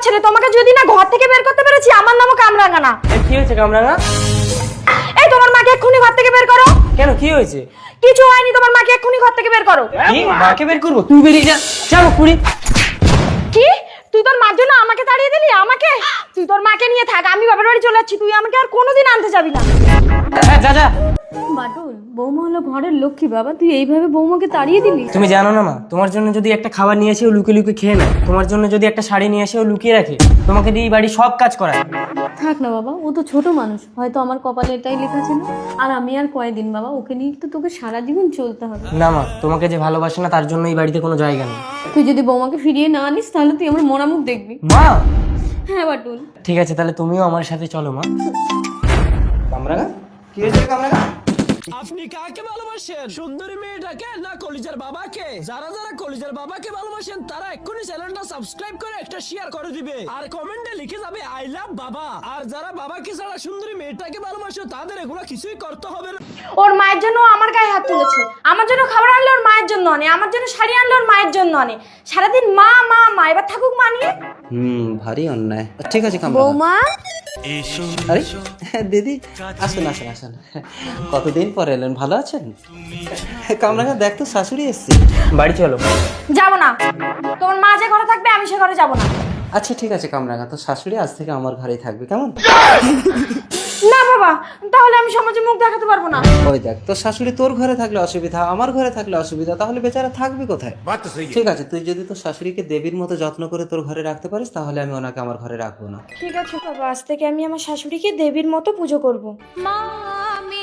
হচ্ছে রে, তোমাকে যদি না ঘর থেকে বের করতে পেরেছি আমার নামও কামরাঙা না। কি হয়েছে কামরাঙা? এই তোমার মাকে এক্ষুনি ঘর থেকে বের করো। কেন, কি হয়েছে? কিছু হয়নি, তোমার মাকে এক্ষুনি ঘর থেকে বের করো। কি, মাকে বের করবো? তুই বেরিয়ে যা, চলো কুড়ি। কি, তুই তোর মার জন্য আমাকে তাড়িয়ে দিলি? আমাকে? তুই তোর মাকে নিয়ে থাক, আমি বাবার বাড়ি চলে যাচ্ছি, তুই আমাকে আর কোনোদিন আনতে যাবি না। হ্যাঁ, যা যা। বাটুল, বৌমা হলো ঘরের লক্ষ্মী বাবা, তুই এইভাবে বৌমাকে তাড়িয়ে দিলি? তুমি জানো না মা, তোমার জন্য যদি একটা খাবার নিয়ে আসে ও লুকিয়ে লুকিয়ে খেয়ে নেয়, তোমার জন্য যদি একটা শাড়ি নিয়ে আসে ও লুকিয়ে রাখে, তোমাকে দিয়ে এই বাড়ি সব কাজ করায়। থাক না বাবা, ও তো ছোট মানুষ, হয়তো আমার কপালে এটাই লেখা ছিল। আর আমি আর কয়দিন বাবা, ওকে নিয়ে তো তোকে সারা জীবন চলতে হবে। না মা, তোমাকে যে ভালোবাসে না তার জন্য এই বাড়িতে কোনো জায়গা নেই। তুই যদি বৌমাকে ফিরিয়ে না আনিস তাহলে তুই আমার মরা মুখ দেখবি। মা, হ্যাঁ বাটুল। ঠিক আছে, তাহলে তুমিও আমার সাথে চলো মা। কামরাঙা, কি হয়েছে কামরাঙা? আপনি কাকে ভালোবাসেন, সুন্দরী মেয়েটাকে না কলিজার বাবাকে? যারা যারা কলিজার বাবাকে ভালোবাসেন তারা এক্ষুনি চ্যানেলটা সাবস্ক্রাইব করে একটা শেয়ার করে দিবে আর কমেন্টে লিখে যাবে আই লাভ বাবা। আর যারা বাবাকে ছাড়া সুন্দরী মেয়েটাকে ভালোবাসে তাদের এগুলো কিছুই করতে হবে না। ওর মায়ের জন্য আমার গায়ে হাত তুলেছে, আমার জন্য খাবার আনলে ওর মায়ের জন্য আনে, আমার জন্য শাড়ি আনলে ওর মায়ের জন্য আনে, সারাদিন মা মা মা। এবার থাকুক মা নিয়ে। ভারী অন্যায়। ঠিক আছে কামরাঙা। বৌমা, আরে দিদি, আসুন আসুন আসুন, কতদিন পর এলেন, ভালো আছেন? কামরাঙা দেখ তো, শাশুড়ি এসছে। বাড়ি চলো। যাবো না, তোমার মা যে ঘরে থাকবে আমি সে ঘরে যাবো না। আচ্ছা ঠিক আছে কামরাঙা, তো শাশুড়ি আজ থেকে আমার ঘরেই থাকবে, কেমন? না বাবা, তাহলে আমি সমাজে মুখ দেখাতে পারবো না। ওই দেখ, তোর শাশুড়ি তোর ঘরে থাকলে অসুবিধা, আমার ঘরে থাকলে অসুবিধা, তাহলে বেচারা থাকবে কোথায়? ঠিক আছে, তুই যদি তোর শাশুড়িকে দেবীর মতো যত্ন করে তোর ঘরে রাখতে পারিস তাহলে আমি ওনাকে আমার ঘরে রাখবো না। ঠিক আছে বাবা, আজ থেকে আমি আমার শাশুড়িকে দেবীর মতো পুজো করব। মা আমি